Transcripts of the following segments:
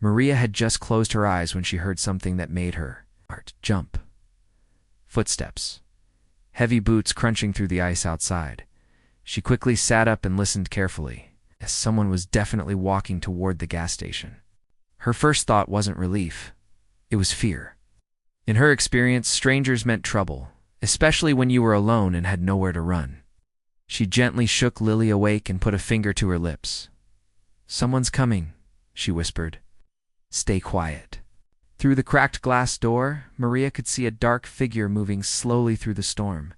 Maria had just closed her eyes when she heard something that made her heart jump. Footsteps. Heavy boots crunching through the ice outside. She quickly sat up and listened carefully, as someone was definitely walking toward the gas station. Her first thought wasn't relief. It was fear. In her experience, strangers meant trouble, especially when you were alone and had nowhere to run. She gently shook Lily awake and put a finger to her lips. "Someone's coming," she whispered. "Stay quiet." Through the cracked glass door, Maria could see a dark figure moving slowly through the storm.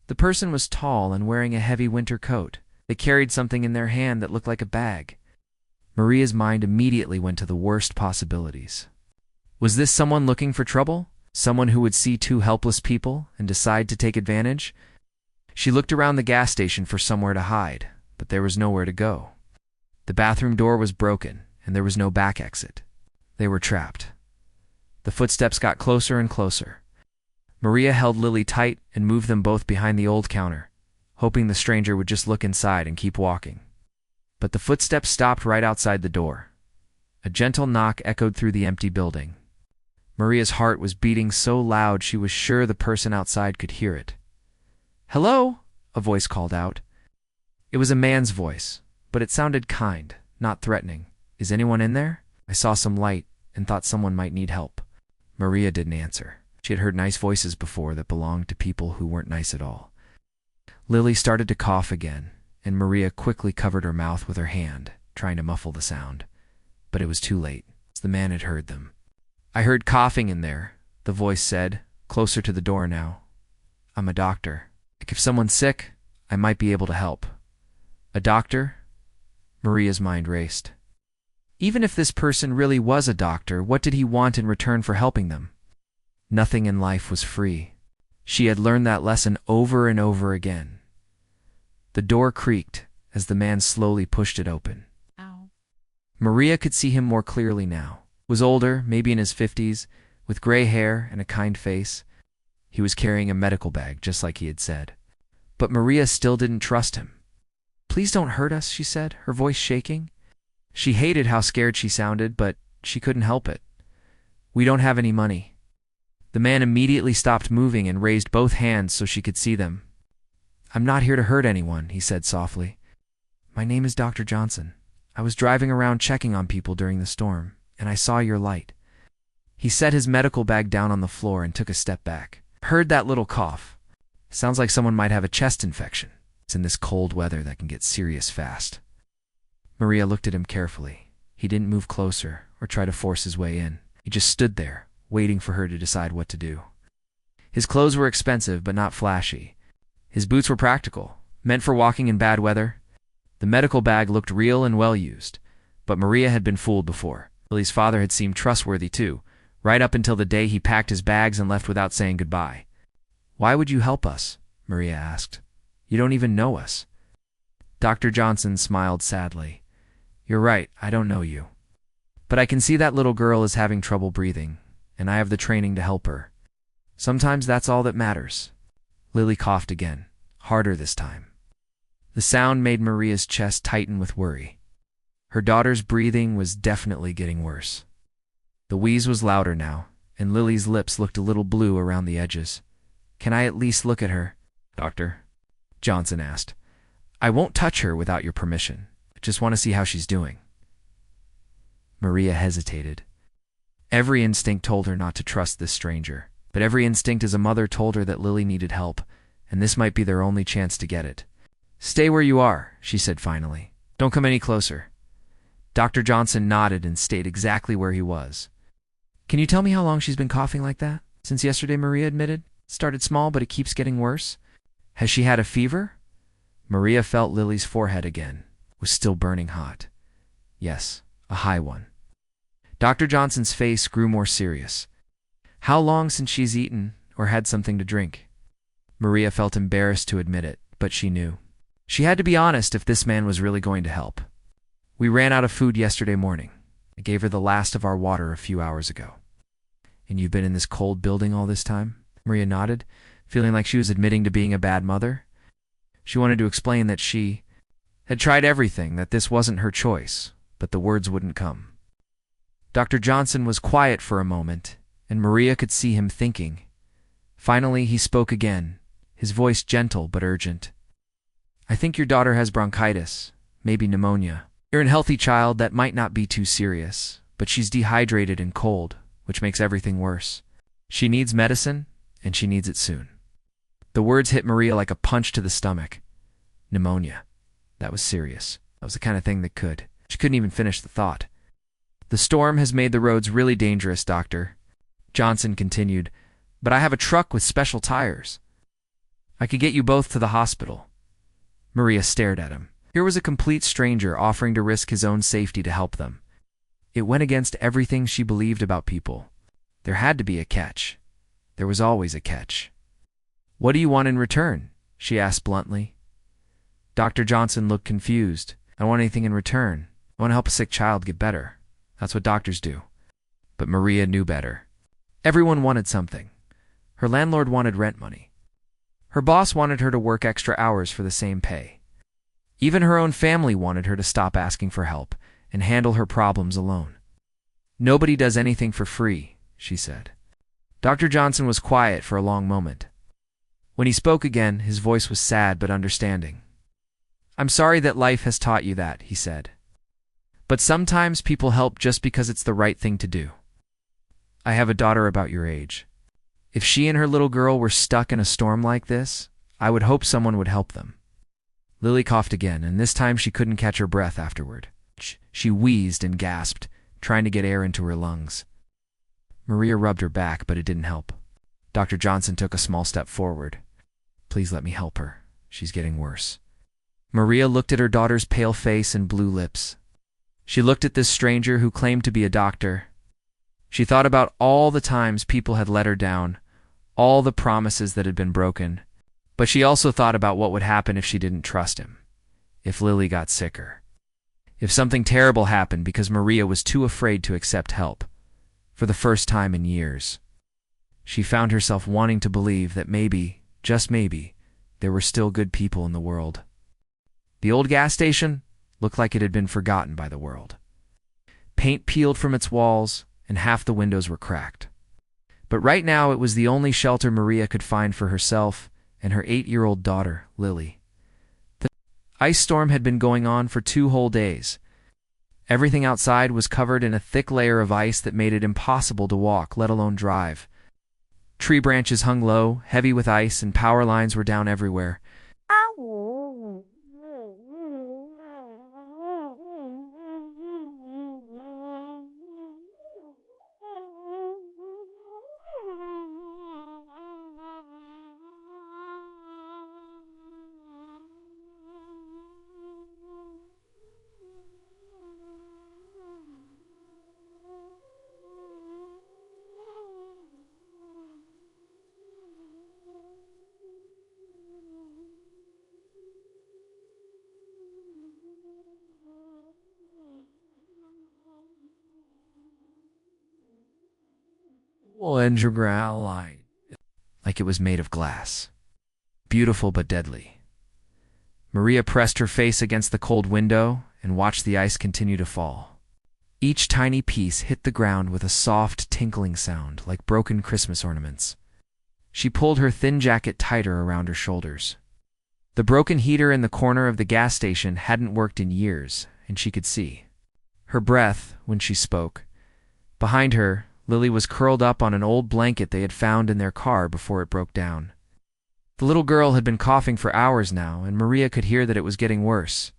The person was tall and wearing a heavy winter coat. They carried something in their hand that looked like a bag. Maria's mind immediately went to the worst possibilities. Was this someone looking for trouble? Someone who would see two helpless people and decide to take advantage? She looked around the gas station for somewhere to hide, but there was nowhere to go. The bathroom door was broken, and there was no back exit. They were trapped. The footsteps got closer and closer. Maria held Lily tight and moved them both behind the old counter, hoping the stranger would just look inside and keep walking. But the footsteps stopped right outside the door. A gentle knock echoed through the empty building. Maria's heart was beating so loud she was sure the person outside could hear it. "Hello?" a voice called out. It was a man's voice, but it sounded kind, not threatening. "Is anyone in there? I saw some light and thought someone might need help." Maria didn't answer. She had heard nice voices before that belonged to people who weren't nice at all. Lily started to cough again, and Maria quickly covered her mouth with her hand, trying to muffle the sound. But it was too late. The man had heard them. "I heard coughing in there," the voice said, closer to the door now. "I'm a doctor. If someone's sick, I might be able to help." A doctor? Maria's mind raced. Even if this person really was a doctor, what did he want in return for helping them? Nothing in life was free. She had learned that lesson over and over again. The door creaked as the man slowly pushed it open. Ow. Maria could see him more clearly now. He was older, maybe in his 50s, with gray hair and a kind face. He was carrying a medical bag, just like he had said. But Maria still didn't trust him. "Please don't hurt us," she said, her voice shaking. She hated how scared she sounded, but she couldn't help it. "We don't have any money." The man immediately stopped moving and raised both hands so she could see them. "I'm not here to hurt anyone," he said softly. "My name is Dr. Johnson. I was driving around checking on people during the storm, and I saw your light." He set his medical bag down on the floor and took a step back. "Heard that little cough. Sounds like someone might have a chest infection. It's in this cold weather that can get serious fast." Maria looked at him carefully. He didn't move closer or try to force his way in. He just stood there, waiting for her to decide what to do. His clothes were expensive but not flashy. His boots were practical, meant for walking in bad weather. The medical bag looked real and well used, but Maria had been fooled before. Lily's father had seemed trustworthy too, right up until the day he packed his bags and left without saying goodbye. "Why would you help us?" Maria asked. "You don't even know us." Dr. Johnson smiled sadly. "You're right, I don't know you. But I can see that little girl is having trouble breathing, and I have the training to help her. Sometimes that's all that matters." Lily coughed again, harder this time. The sound made Maria's chest tighten with worry. Her daughter's breathing was definitely getting worse. The wheeze was louder now, and Lily's lips looked a little blue around the edges. "Can I at least look at her, Doctor?" Johnson asked. "I won't touch her without your permission. I just want to see how she's doing." Maria hesitated. Every instinct told her not to trust this stranger, but every instinct as a mother told her that Lily needed help, and this might be their only chance to get it. "Stay where you are," she said finally. "Don't come any closer." Dr. Johnson nodded and stayed exactly where he was. "Can you tell me how long she's been coughing like that? Since yesterday," Maria admitted. "It started small, but it keeps getting worse. Has she had a fever?" Maria felt Lily's forehead again. It was still burning hot. "Yes, a high one." Dr. Johnson's face grew more serious. "How long since she's eaten or had something to drink?" Maria felt embarrassed to admit it, but she knew. She had to be honest if this man was really going to help. "We ran out of food yesterday morning. I gave her the last of our water a few hours ago." "And you've been in this cold building all this time?" Maria nodded, feeling like she was admitting to being a bad mother. She wanted to explain that she had tried everything, that this wasn't her choice, but the words wouldn't come. Dr. Johnson was quiet for a moment, and Maria could see him thinking. Finally, he spoke again, his voice gentle but urgent. I think your daughter has bronchitis, maybe pneumonia. You're a healthy child, that might not be too serious, but she's dehydrated and cold, which makes everything worse. She needs medicine, and she needs it soon. The words hit Maria like a punch to the stomach. Pneumonia. That was serious. That was the kind of thing that could. She couldn't even finish the thought. The storm has made the roads really dangerous, Doctor. Johnson continued, but I have a truck with special tires. I could get you both to the hospital. Maria stared at him. Here was a complete stranger offering to risk his own safety to help them. It went against everything she believed about people. There had to be a catch. There was always a catch. What do you want in return? She asked bluntly. Dr. Johnson looked confused. I don't want anything in return. I want to help a sick child get better. That's what doctors do. But Maria knew better. Everyone wanted something. Her landlord wanted rent money. Her boss wanted her to work extra hours for the same pay. Even her own family wanted her to stop asking for help and handle her problems alone. Nobody does anything for free, she said. Dr. Johnson was quiet for a long moment. When he spoke again, his voice was sad but understanding. I'm sorry that life has taught you that, he said. But sometimes people help just because it's the right thing to do. I have a daughter about your age. If she and her little girl were stuck in a storm like this, I would hope someone would help them. Lily coughed again, and this time she couldn't catch her breath afterward. She wheezed and gasped, trying to get air into her lungs. Maria rubbed her back, but it didn't help. Dr. Johnson took a small step forward. Please let me help her. She's getting worse. Maria looked at her daughter's pale face and blue lips. She looked at this stranger who claimed to be a doctor. She thought about all the times people had let her down, all the promises that had been broken, but she also thought about what would happen if she didn't trust him, if Lily got sicker, if something terrible happened because Maria was too afraid to accept help, for the first time in years. She found herself wanting to believe that maybe, just maybe, there were still good people in the world. The old gas station looked like it had been forgotten by the world. Paint peeled from its walls, and half the windows were cracked. But right now it was the only shelter Maria could find for herself and her 8-year-old daughter, Lily. The ice storm had been going on for 2 whole days. Everything outside was covered in a thick layer of ice that made it impossible to walk, let alone drive. Tree branches hung low, heavy with ice, and power lines were down everywhere. Like it was made of glass. Beautiful but deadly. Maria pressed her face against the cold window and watched the ice continue to fall. Each tiny piece hit the ground with a soft, tinkling sound like broken Christmas ornaments. She pulled her thin jacket tighter around her shoulders. The broken heater in the corner of the gas station hadn't worked in years, and she could see her breath when she spoke. Behind her, Lily was curled up on an old blanket they had found in their car before it broke down. The little girl had been coughing for hours now, and Maria could hear that it was getting worse.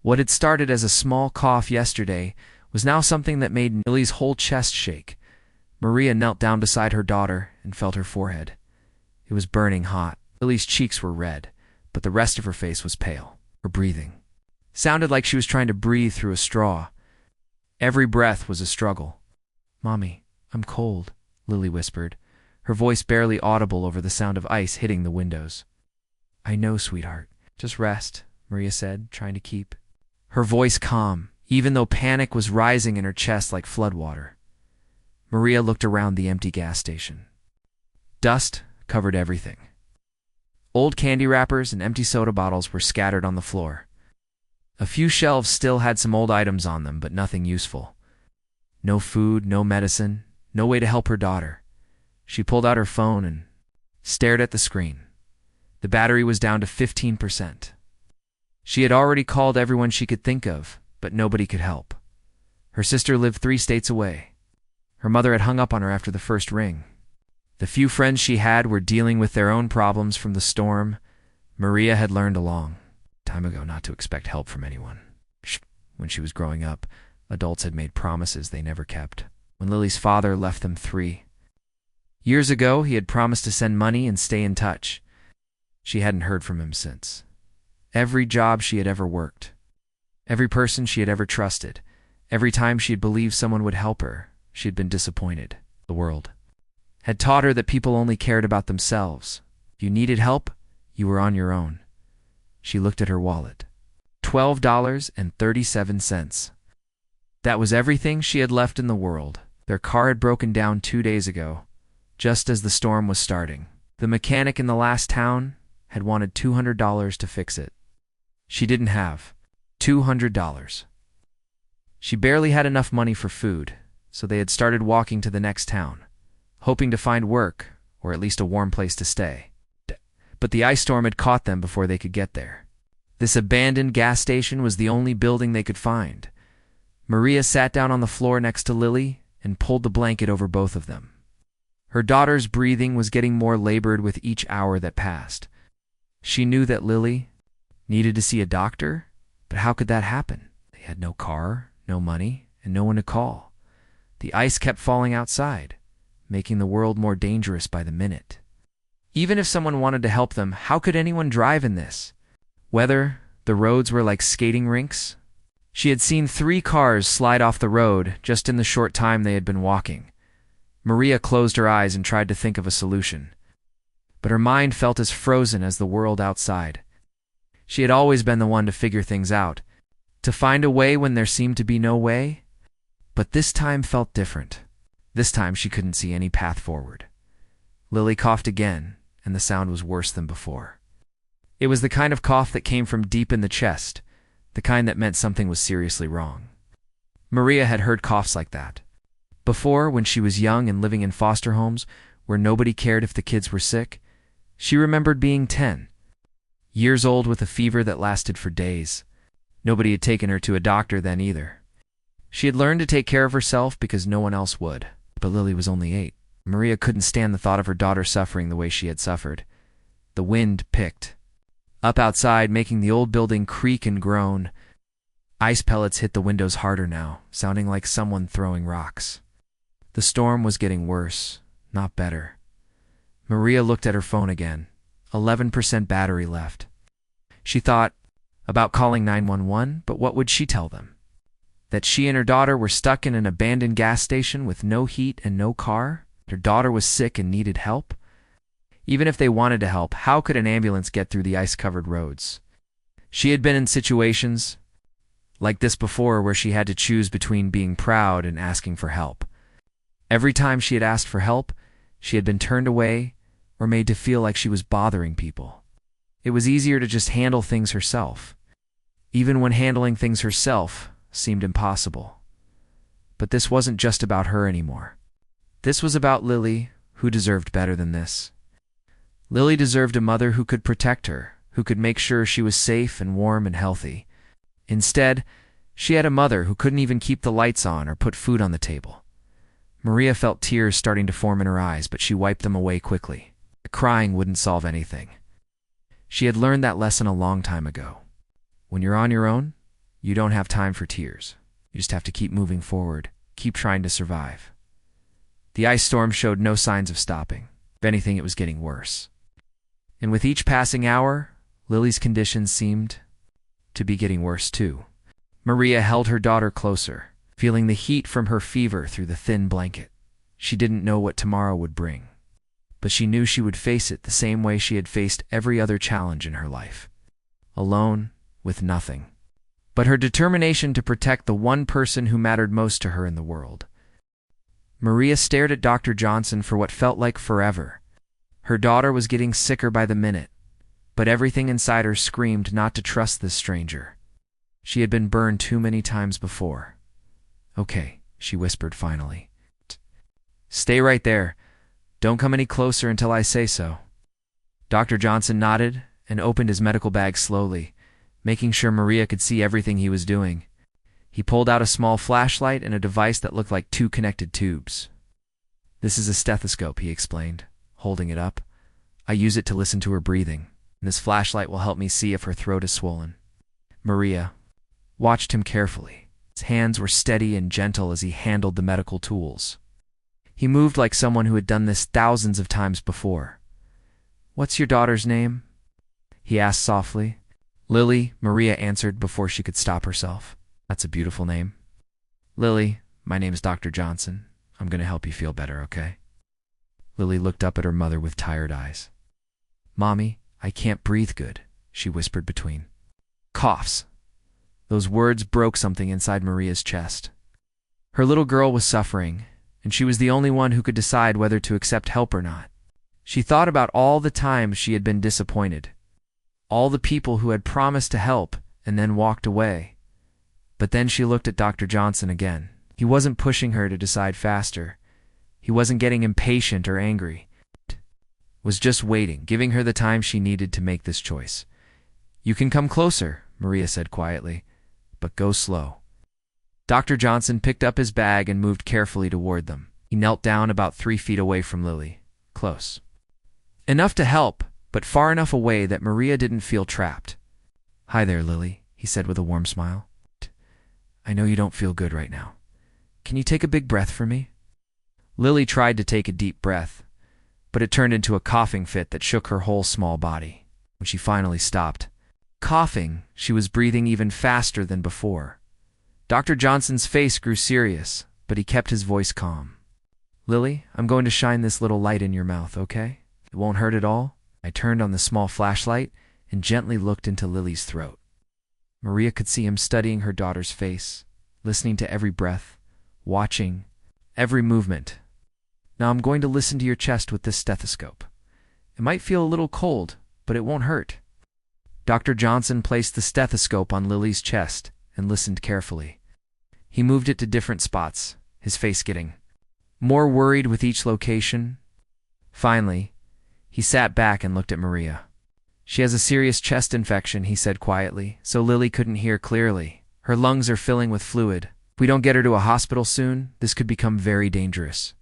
What had started as a small cough yesterday was now something that made Lily's whole chest shake. Maria knelt down beside her daughter and felt her forehead. It was burning hot. Lily's cheeks were red, but the rest of her face was pale. Her breathing sounded like she was trying to breathe through a straw. Every breath was a struggle. "Mommy, I'm cold," Lily whispered, her voice barely audible over the sound of ice hitting the windows. "I know, sweetheart. Just rest," Maria said, trying to keep her voice calm, even though panic was rising in her chest like floodwater. Maria looked around the empty gas station. Dust covered everything. Old candy wrappers and empty soda bottles were scattered on the floor. A few shelves still had some old items on them, but nothing useful. No food, no medicine, no way to help her daughter. She pulled out her phone and stared at the screen. The battery was down to 15%. She had already called everyone she could think of, but nobody could help. Her sister lived 3 states away. Her mother had hung up on her after the first ring. The few friends she had were dealing with their own problems from the storm. Maria had learned a long time ago not to expect help from anyone. When she was growing up, adults had made promises they never kept. When Lily's father left them 3 years ago, he had promised to send money and stay in touch. She hadn't heard from him since. Every job she had ever worked, every person she had ever trusted, every time she had believed someone would help her, she had been disappointed. The world had taught her that people only cared about themselves. If you needed help, you were on your own. She looked at her wallet. $12.37. That was everything she had left in the world. Their car had broken down 2 days ago, just as the storm was starting. The mechanic in the last town had wanted $200 to fix it. She didn't have $200. She barely had enough money for food, so they had started walking to the next town, hoping to find work or at least a warm place to stay. But the ice storm had caught them before they could get there. This abandoned gas station was the only building they could find. Maria sat down on the floor next to Lily and pulled the blanket over both of them. Her daughter's breathing was getting more labored with each hour that passed. She knew that Lily needed to see a doctor, but how could that happen? They had no car, no money, and no one to call. The ice kept falling outside, making the world more dangerous by the minute. Even if someone wanted to help them, how could anyone drive in this weather? The roads were like skating rinks. She had seen 3 cars slide off the road just in the short time they had been walking. Maria closed her eyes and tried to think of a solution, but her mind felt as frozen as the world outside. She had always been the one to figure things out, to find a way when there seemed to be no way, but this time felt different. This time she couldn't see any path forward. Lily coughed again, and the sound was worse than before. It was the kind of cough that came from deep in the chest, the kind that meant something was seriously wrong. Maria had heard coughs like that before, when she was young and living in foster homes where nobody cared if the kids were sick. She remembered being 10 years old with a fever that lasted for days. Nobody had taken her to a doctor then either. She had learned to take care of herself because no one else would. But Lily was only 8. Maria couldn't stand the thought of her daughter suffering the way she had suffered. The wind picked up outside, making the old building creak and groan. Ice pellets hit the windows harder now, sounding like someone throwing rocks. The storm was getting worse, not better. Maria looked at her phone again. 11% battery left. She thought about calling 911, but what would she tell them? That she and her daughter were stuck in an abandoned gas station with no heat and no car? Her daughter was sick and needed help? Even if they wanted to help, how could an ambulance get through the ice-covered roads? She had been in situations like this before where she had to choose between being proud and asking for help. Every time she had asked for help, she had been turned away or made to feel like she was bothering people. It was easier to just handle things herself, even when handling things herself seemed impossible. But this wasn't just about her anymore. This was about Lily, who deserved better than this. Lily deserved a mother who could protect her, who could make sure she was safe and warm and healthy. Instead, she had a mother who couldn't even keep the lights on or put food on the table. Maria felt tears starting to form in her eyes, but she wiped them away quickly. Crying wouldn't solve anything. She had learned that lesson a long time ago. When you're on your own, you don't have time for tears. You just have to keep moving forward, keep trying to survive. The ice storm showed no signs of stopping. If anything, it was getting worse. And with each passing hour, Lily's condition seemed to be getting worse too. Maria held her daughter closer, feeling the heat from her fever through the thin blanket. She didn't know what tomorrow would bring, but she knew she would face it the same way she had faced every other challenge in her life. Alone, with nothing but her determination to protect the one person who mattered most to her in the world. Maria stared at Dr. Johnson for what felt like forever. Her daughter was getting sicker by the minute, but everything inside her screamed not to trust this stranger. She had been burned too many times before. Okay, she whispered finally. Stay right there. Don't come any closer until I say so. Dr. Johnson nodded and opened his medical bag slowly, making sure Maria could see everything he was doing. He pulled out a small flashlight and a device that looked like two connected tubes. This is a stethoscope, he explained, holding it up. I use it to listen to her breathing, and this flashlight will help me see if her throat is swollen. Maria watched him carefully. His hands were steady and gentle as he handled the medical tools. He moved like someone who had done this thousands of times before. What's your daughter's name? He asked softly. Lily, Maria answered before she could stop herself. That's a beautiful name. Lily, my name is Dr. Johnson. I'm going to help you feel better, okay? Lily looked up at her mother with tired eyes. Mommy, I can't breathe good, she whispered between coughs. Those words broke something inside Maria's chest. Her little girl was suffering, and she was the only one who could decide whether to accept help or not. She thought about all the times she had been disappointed, all the people who had promised to help and then walked away. But then she looked at Dr. Johnson again. He wasn't pushing her to decide faster. He wasn't getting impatient or angry. He was just waiting, giving her the time she needed to make this choice. You can come closer, Maria said quietly, but go slow. Dr. Johnson picked up his bag and moved carefully toward them. He knelt down about 3 feet away from Lily. Close. Enough to help, but far enough away that Maria didn't feel trapped. Hi there, Lily, he said with a warm smile. I know you don't feel good right now. Can you take a big breath for me? Lily tried to take a deep breath, but it turned into a coughing fit that shook her whole small body. When she finally stopped coughing, she was breathing even faster than before. Dr. Johnson's face grew serious, but he kept his voice calm. Lily, I'm going to shine this little light in your mouth, okay? It won't hurt at all. I turned on the small flashlight and gently looked into Lily's throat. Maria could see him studying her daughter's face, listening to every breath, watching every movement. Now I'm going to listen to your chest with this stethoscope. It might feel a little cold, but it won't hurt. Dr. Johnson placed the stethoscope on Lily's chest and listened carefully. He moved it to different spots, his face getting more worried with each location. Finally, he sat back and looked at Maria. She has a serious chest infection, he said quietly, so Lily couldn't hear clearly. Her lungs are filling with fluid. If we don't get her to a hospital soon, this could become very dangerous.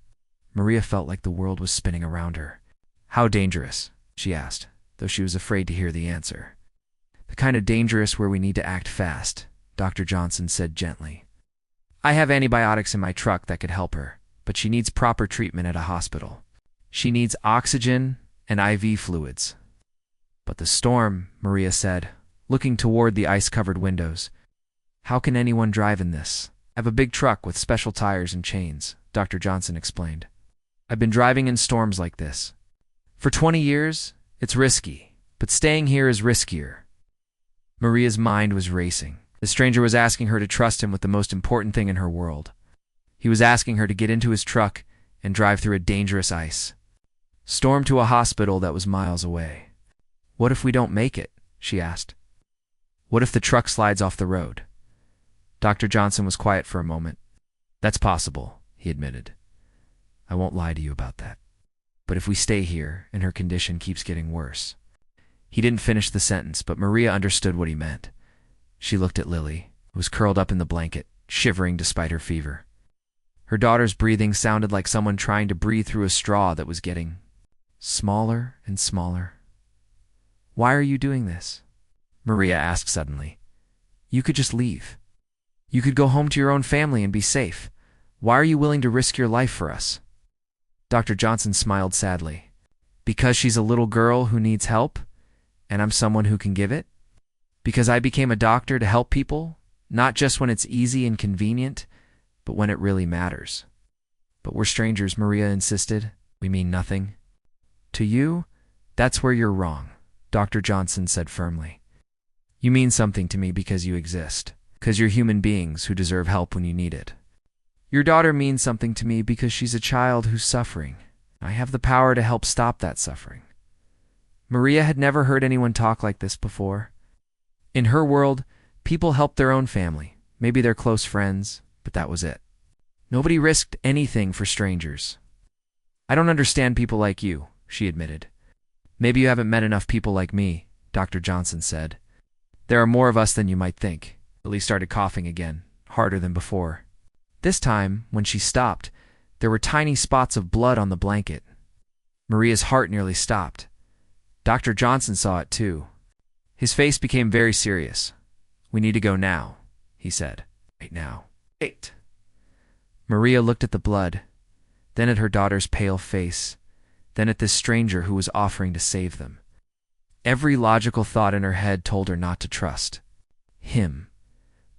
Maria felt like the world was spinning around her. How dangerous? She asked, though she was afraid to hear the answer. The kind of dangerous where we need to act fast, Dr. Johnson said gently. I have antibiotics in my truck that could help her, but she needs proper treatment at a hospital. She needs oxygen and IV fluids. But the storm, Maria said, looking toward the ice-covered windows. How can anyone drive in this? I have a big truck with special tires and chains, Dr. Johnson explained. I've been driving in storms like this. For 20 years, it's risky, but staying here is riskier. Maria's mind was racing. The stranger was asking her to trust him with the most important thing in her world. He was asking her to get into his truck and drive through a dangerous ice storm to a hospital that was miles away. What if we don't make it? She asked. What if the truck slides off the road? Dr. Johnson was quiet for a moment. That's possible, he admitted. I won't lie to you about that. But if we stay here and her condition keeps getting worse. He didn't finish the sentence, but Maria understood what he meant. She looked at Lily, who was curled up in the blanket, shivering despite her fever. Her daughter's breathing sounded like someone trying to breathe through a straw that was getting smaller and smaller. Why are you doing this? Maria asked suddenly. You could just leave. You could go home to your own family and be safe. Why are you willing to risk your life for us? Dr. Johnson smiled sadly. Because she's a little girl who needs help, and I'm someone who can give it? Because I became a doctor to help people, not just when it's easy and convenient, but when it really matters. But we're strangers, Maria insisted. We mean nothing. To you, that's where you're wrong, Dr. Johnson said firmly. You mean something to me because you exist, because you're human beings who deserve help when you need it. Your daughter means something to me because she's a child who's suffering. I have the power to help stop that suffering. Maria had never heard anyone talk like this before. In her world, people helped their own family, maybe their close friends, but that was it. Nobody risked anything for strangers. I don't understand people like you, she admitted. Maybe you haven't met enough people like me, Dr. Johnson said. There are more of us than you might think. Lily started coughing again, harder than before. This time, when she stopped, there were tiny spots of blood on the blanket. Maria's heart nearly stopped. Dr. Johnson saw it too. His face became very serious. We need to go now, he said. Right now. 8. Maria looked at the blood, then at her daughter's pale face, then at this stranger who was offering to save them. Every logical thought in her head told her not to trust him,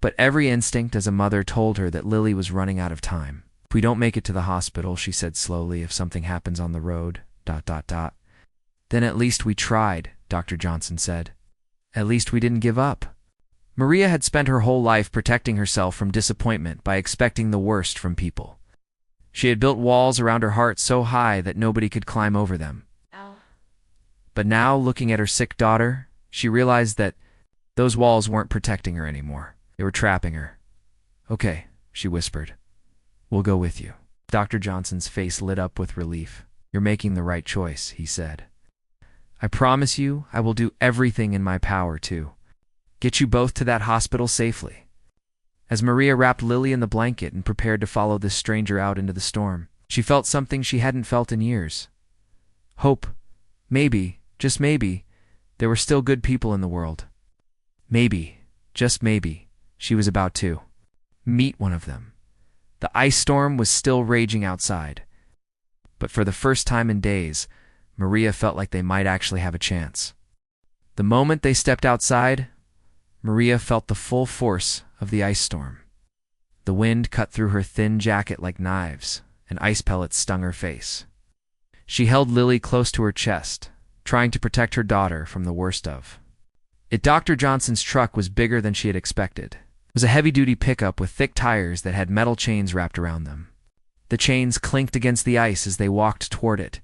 but every instinct as a mother told her that Lily was running out of time. If we don't make it to the hospital, she said slowly, if something happens on the road, ... Then at least we tried, Dr. Johnson said. At least we didn't give up. Maria had spent her whole life protecting herself from disappointment by expecting the worst from people. She had built walls around her heart so high that nobody could climb over them. But now, looking at her sick daughter, she realized that those walls weren't protecting her anymore. They were trapping her. Okay, she whispered. We'll go with you. Dr. Johnson's face lit up with relief. You're making the right choice, he said. I promise you I will do everything in my power to get you both to that hospital safely. As Maria wrapped Lily in the blanket and prepared to follow this stranger out into the storm, she felt something she hadn't felt in years. Hope. Maybe, just maybe, there were still good people in the world. Maybe, just maybe, she was about to meet one of them. The ice storm was still raging outside, but for the first time in days, Maria felt like they might actually have a chance. The moment they stepped outside, Maria felt the full force of the ice storm. The wind cut through her thin jacket like knives, and ice pellets stung her face. She held Lily close to her chest, trying to protect her daughter from the worst of it. Dr. Johnson's truck was bigger than she had expected. It was a heavy-duty pickup with thick tires that had metal chains wrapped around them. The chains clinked against the ice as they walked toward it,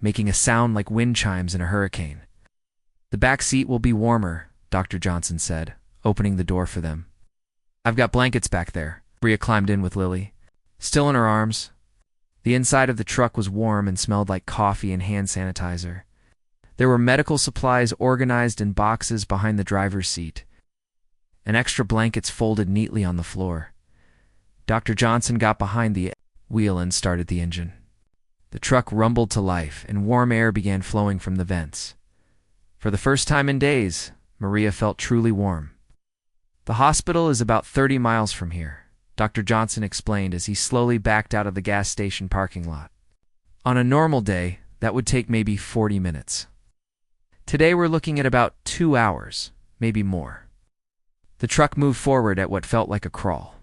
making a sound like wind chimes in a hurricane. The back seat will be warmer, Dr. Johnson said, opening the door for them. I've got blankets back there. Maria climbed in with Lily, still in her arms. The inside of the truck was warm and smelled like coffee and hand sanitizer. There were medical supplies organized in boxes behind the driver's seat, and extra blankets folded neatly on the floor. Dr. Johnson got behind the wheel and started the engine. The truck rumbled to life, and warm air began flowing from the vents. For the first time in days, Maria felt truly warm. The hospital is about 30 miles from here, Dr. Johnson explained as he slowly backed out of the gas station parking lot. On a normal day, that would take maybe 40 minutes. Today we're looking at about 2 hours, maybe more. The truck moved forward at what felt like a crawl.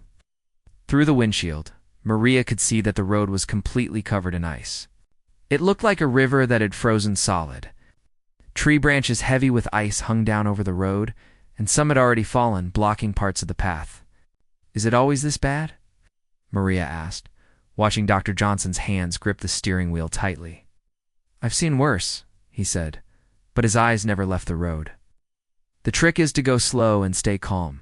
Through the windshield, Maria could see that the road was completely covered in ice. It looked like a river that had frozen solid. Tree branches heavy with ice hung down over the road, and some had already fallen, blocking parts of the path. Is it always this bad? Maria asked, watching Dr. Johnson's hands grip the steering wheel tightly. I've seen worse, he said, but his eyes never left the road. The trick is to go slow and stay calm.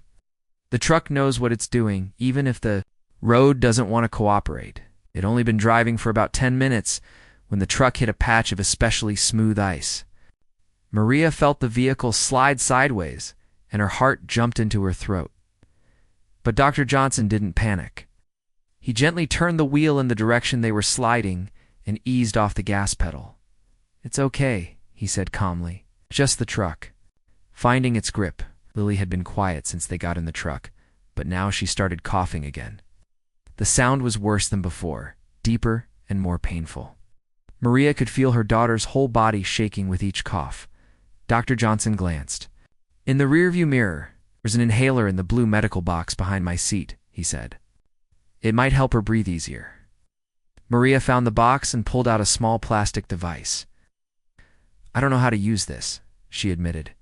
The truck knows what it's doing, even if the road doesn't want to cooperate. It had only been driving for about 10 minutes when the truck hit a patch of especially smooth ice. Maria felt the vehicle slide sideways, and her heart jumped into her throat. But Dr. Johnson didn't panic. He gently turned the wheel in the direction they were sliding and eased off the gas pedal. It's okay, he said calmly. Just the truck. Finding its grip, Lily had been quiet since they got in the truck, but now she started coughing again. The sound was worse than before, deeper and more painful. Maria could feel her daughter's whole body shaking with each cough. Dr. Johnson glanced. In the rearview mirror, there's an inhaler in the blue medical box behind my seat, he said. It might help her breathe easier. Maria found the box and pulled out a small plastic device. I don't know how to use this, she admitted.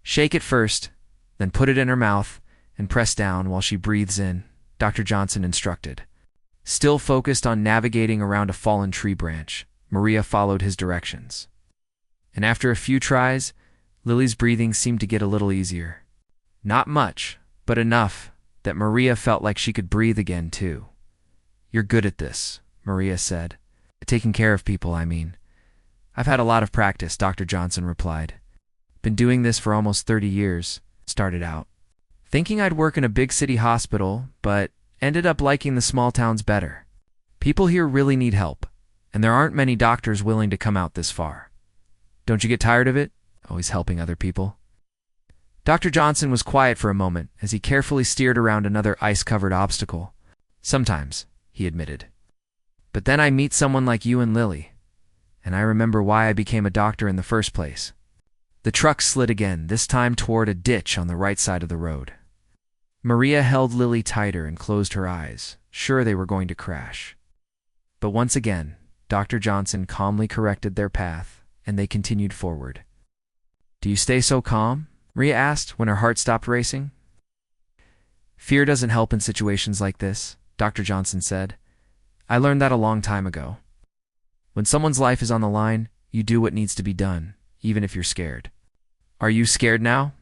Shake it first, then put it in her mouth and press down while she breathes in, Dr. Johnson instructed. Still focused on navigating around a fallen tree branch, Maria followed his directions. And after a few tries, Lily's breathing seemed to get a little easier. Not much, but enough that Maria felt like she could breathe again too. You're good at this, Maria said. Taking care of people, I mean. I've had a lot of practice, Dr. Johnson replied. Been doing this for almost 30 years, started out. Thinking I'd work in a big city hospital, but ended up liking the small towns better. People here really need help, and there aren't many doctors willing to come out this far. Don't you get tired of it? Always helping other people? Dr. Johnson was quiet for a moment as he carefully steered around another ice-covered obstacle. Sometimes, he admitted. But then I meet someone like you and Lily, and I remember why I became a doctor in the first place. The truck slid again, this time toward a ditch on the right side of the road. Maria held Lily tighter and closed her eyes, sure they were going to crash. But once again, Dr. Johnson calmly corrected their path, and they continued forward. Do you stay so calm? Maria asked when her heart stopped racing. Fear doesn't help in situations like this, Dr. Johnson said. I learned that a long time ago. When someone's life is on the line, you do what needs to be done, even if you're scared. Are you scared now?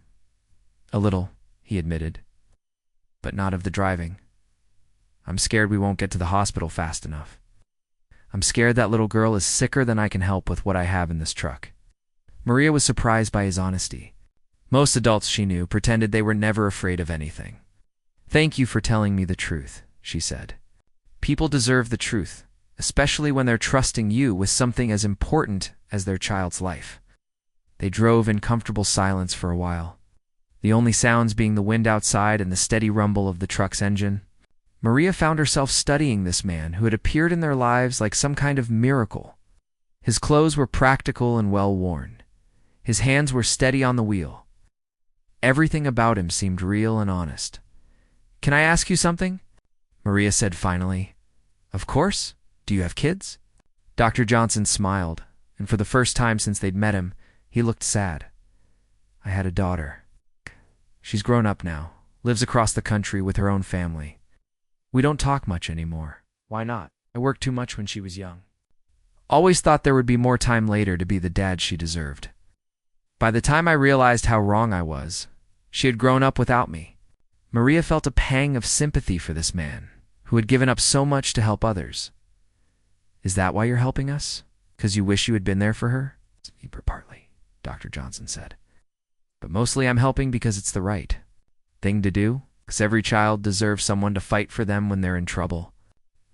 A little, he admitted. But not of the driving. I'm scared we won't get to the hospital fast enough. I'm scared that little girl is sicker than I can help with what I have in this truck. Maria was surprised by his honesty. Most adults she knew pretended they were never afraid of anything. Thank you for telling me the truth, she said. People deserve the truth, especially when they're trusting you with something as important as their child's life. They drove in comfortable silence for a while, the only sounds being the wind outside and the steady rumble of the truck's engine. Maria found herself studying this man who had appeared in their lives like some kind of miracle. His clothes were practical and well-worn. His hands were steady on the wheel. Everything about him seemed real and honest. Can I ask you something? Maria said finally. Of course. Do you have kids? Dr. Johnson smiled, and for the first time since they'd met him, he looked sad. I had a daughter. She's grown up now, lives across the country with her own family. We don't talk much anymore. Why not? I worked too much when she was young. Always thought there would be more time later to be the dad she deserved. By the time I realized how wrong I was, she had grown up without me. Maria felt a pang of sympathy for this man, who had given up so much to help others. Is that why you're helping us? 'Cause you wish you had been there for her? Partly, Dr. Johnson said. But mostly I'm helping because it's the right thing to do, 'cause every child deserves someone to fight for them when they're in trouble.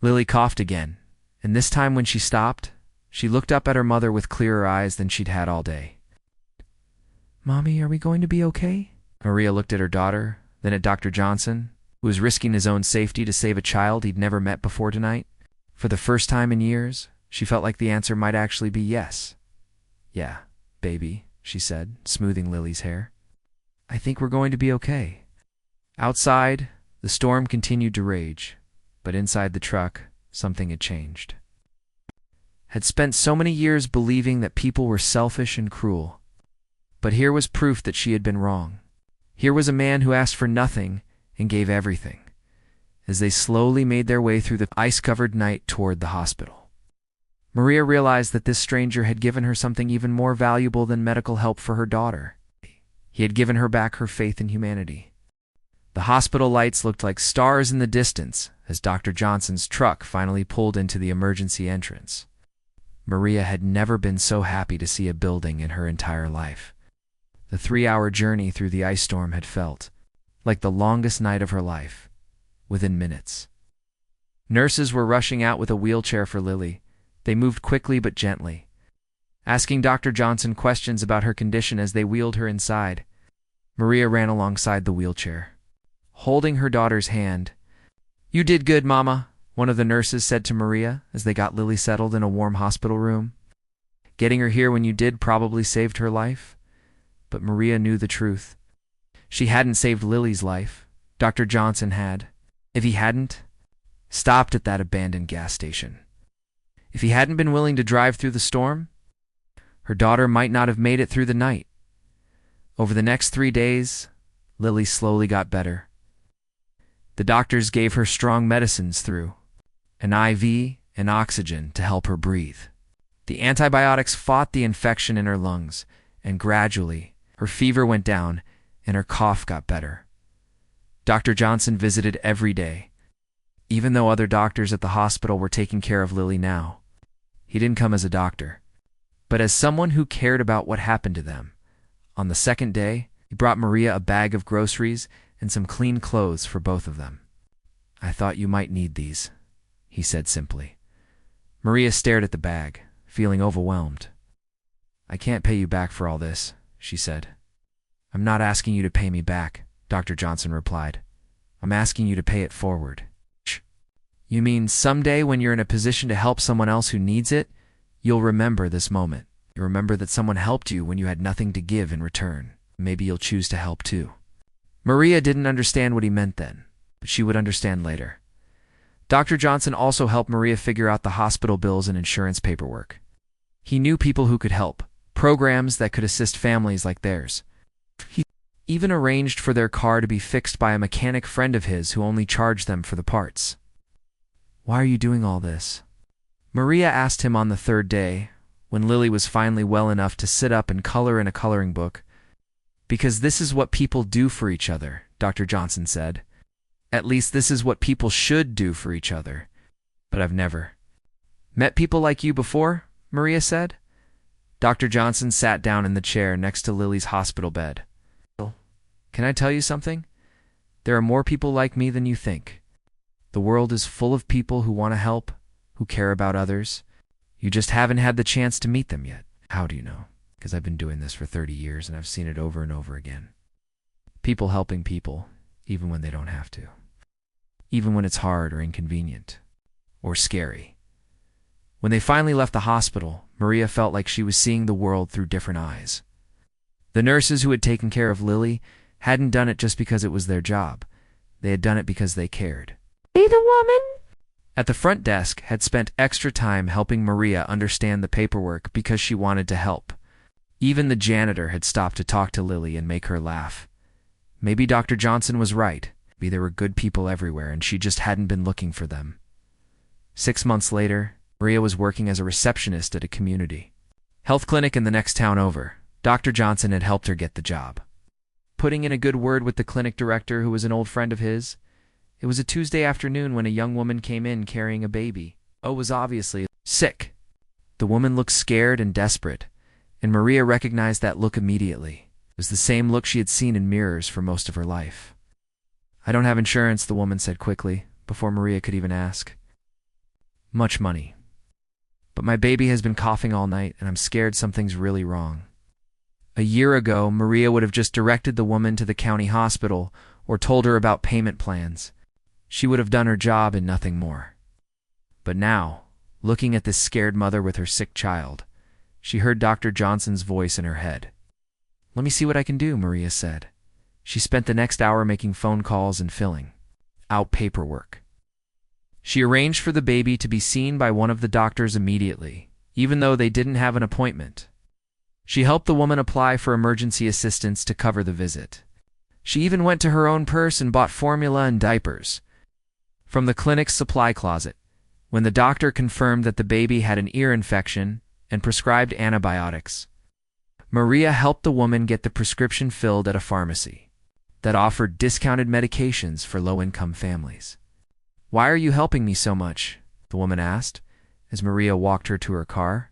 Lily coughed again, and this time when she stopped, she looked up at her mother with clearer eyes than she'd had all day. Mommy, are we going to be okay? Maria looked at her daughter, then at Dr. Johnson, who was risking his own safety to save a child he'd never met before tonight. For the first time in years, she felt like the answer might actually be yes. Yeah, baby, she said, smoothing Lily's hair. I think we're going to be okay. Outside, the storm continued to rage, but inside the truck, something had changed. Had spent so many years believing that people were selfish and cruel. But here was proof that she had been wrong. Here was a man who asked for nothing and gave everything, as they slowly made their way through the ice-covered night toward the hospital. Maria realized that this stranger had given her something even more valuable than medical help for her daughter. He had given her back her faith in humanity. The hospital lights looked like stars in the distance as Dr. Johnson's truck finally pulled into the emergency entrance. Maria had never been so happy to see a building in her entire life. The 3-hour journey through the ice storm had felt like the longest night of her life, within minutes. Nurses were rushing out with a wheelchair for Lily. They moved quickly but gently, asking Dr. Johnson questions about her condition as they wheeled her inside. Maria ran alongside the wheelchair, holding her daughter's hand. You did good, Mama, one of the nurses said to Maria as they got Lily settled in a warm hospital room. Getting her here when you did probably saved her life. But Maria knew the truth. She hadn't saved Lily's life. Dr. Johnson had. If he hadn't, stopped at that abandoned gas station. If he hadn't been willing to drive through the storm, her daughter might not have made it through the night. Over the next 3 days, Lily slowly got better. The doctors gave her strong medicines through an IV and oxygen to help her breathe. The antibiotics fought the infection in her lungs, and gradually, her fever went down and her cough got better. Dr. Johnson visited every day, even though other doctors at the hospital were taking care of Lily now. He didn't come as a doctor, but as someone who cared about what happened to them. On the second day, he brought Maria a bag of groceries and some clean clothes for both of them. "I thought you might need these," he said simply. Maria stared at the bag, feeling overwhelmed. "I can't pay you back for all this," she said. "I'm not asking you to pay me back," Dr. Johnson replied. "I'm asking you to pay it forward." "You mean someday when you're in a position to help someone else who needs it, you'll remember this moment. You'll remember that someone helped you when you had nothing to give in return. Maybe you'll choose to help too." Maria didn't understand what he meant then, but she would understand later. Dr. Johnson also helped Maria figure out the hospital bills and insurance paperwork. He knew people who could help, programs that could assist families like theirs. He even arranged for their car to be fixed by a mechanic friend of his who only charged them for the parts. "Why are you doing all this?" Maria asked him on the third day, when Lily was finally well enough to sit up and color in a coloring book. "Because this is what people do for each other," Dr. Johnson said. "At least this is what people should do for each other. But I've never met people like you before," Maria said. Dr. Johnson sat down in the chair next to Lily's hospital bed. "Can I tell you something? There are more people like me than you think. The world is full of people who want to help, who care about others. You just haven't had the chance to meet them yet." "How do you know?" "Because I've been doing this for 30 years and I've seen it over and over again. People helping people, even when they don't have to. Even when it's hard or inconvenient. Or scary." When they finally left the hospital, Maria felt like she was seeing the world through different eyes. The nurses who had taken care of Lily hadn't done it just because it was their job. They had done it because they cared. "Be the woman?" At the front desk had spent extra time helping Maria understand the paperwork because she wanted to help. Even the janitor had stopped to talk to Lily and make her laugh. Maybe Dr. Johnson was right. Maybe there were good people everywhere and she just hadn't been looking for them. 6 months later, Maria was working as a receptionist at a community health clinic in the next town over. Dr. Johnson had helped her get the job, putting in a good word with the clinic director who was an old friend of his. It was a Tuesday afternoon when a young woman came in carrying a baby. Was obviously sick. The woman looked scared and desperate, and Maria recognized that look immediately. It was the same look she had seen in mirrors for most of her life. "I don't have insurance," the woman said quickly, before Maria could even ask. "Much money. But my baby has been coughing all night, and I'm scared something's really wrong." A year ago, Maria would have just directed the woman to the county hospital or told her about payment plans. She would have done her job and nothing more. But now, looking at this scared mother with her sick child, she heard Dr. Johnson's voice in her head. "Let me see what I can do," Maria said. She spent the next hour making phone calls and filling out paperwork. She arranged for the baby to be seen by one of the doctors immediately, even though they didn't have an appointment. She helped the woman apply for emergency assistance to cover the visit. She even went to her own purse and bought formula and diapers from the clinic's supply closet. When the doctor confirmed that the baby had an ear infection and prescribed antibiotics, Maria helped the woman get the prescription filled at a pharmacy that offered discounted medications for low-income families. "Why are you helping me so much?" the woman asked, as Maria walked her to her car.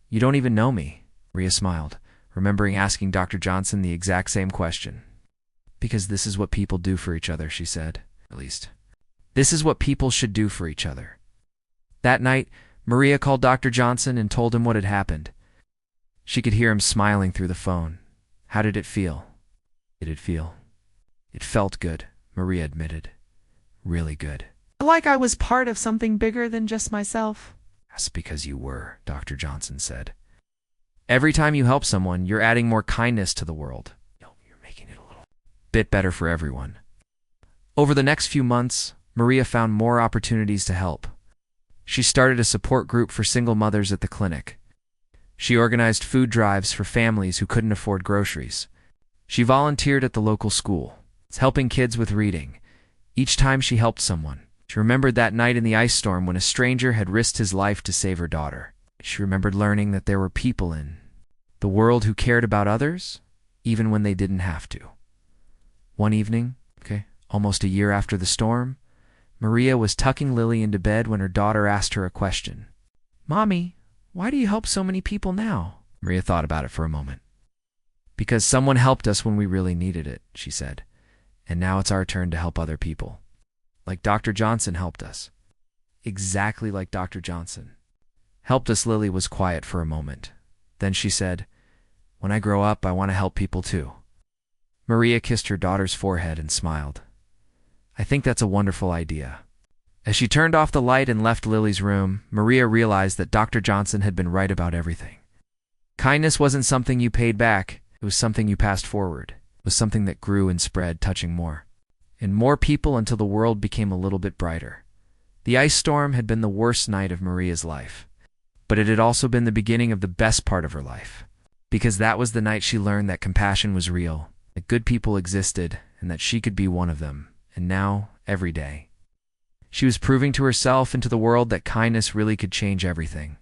"You don't even know me," Maria smiled, remembering asking Dr. Johnson the exact same question. "Because this is what people do for each other," she said. "At least, this is what people should do for each other." That night, Maria called Dr. Johnson and told him what had happened. She could hear him smiling through the phone. How did it feel? It felt good, Maria admitted. Really good. "Like I was part of something bigger than just myself." "That's because you were," Dr. Johnson said. "Every time you help someone, you're adding more kindness to the world. You're making it a little bit better for everyone." Over the next few months, Maria found more opportunities to help. She started a support group for single mothers at the clinic. She organized food drives for families who couldn't afford groceries. She volunteered at the local school, helping kids with reading. Each time she helped someone, she remembered that night in the ice storm when a stranger had risked his life to save her daughter. She remembered learning that there were people in the world who cared about others, even when they didn't have to. One evening, almost a year after the storm, Maria was tucking Lily into bed when her daughter asked her a question. Mommy, why do you help so many people now? Maria thought about it for a moment. Because someone helped us when we really needed it, she said. And now it's our turn to help other people. Like Dr. Johnson helped us. Exactly like Dr. Johnson. Helped us. Lily was quiet for a moment. Then she said, when I grow up, I want to help people too. Maria kissed her daughter's forehead and smiled. I think that's a wonderful idea. As she turned off the light and left Lily's room, Maria realized that Dr. Johnson had been right about everything. Kindness wasn't something you paid back, it was something you passed forward. It was something that grew and spread, touching more and more people until the world became a little bit brighter. The ice storm had been the worst night of Maria's life, but it had also been the beginning of the best part of her life, because that was the night she learned that compassion was real, that good people existed, and that she could be one of them. And now, every day, she was proving to herself and to the world that kindness really could change everything.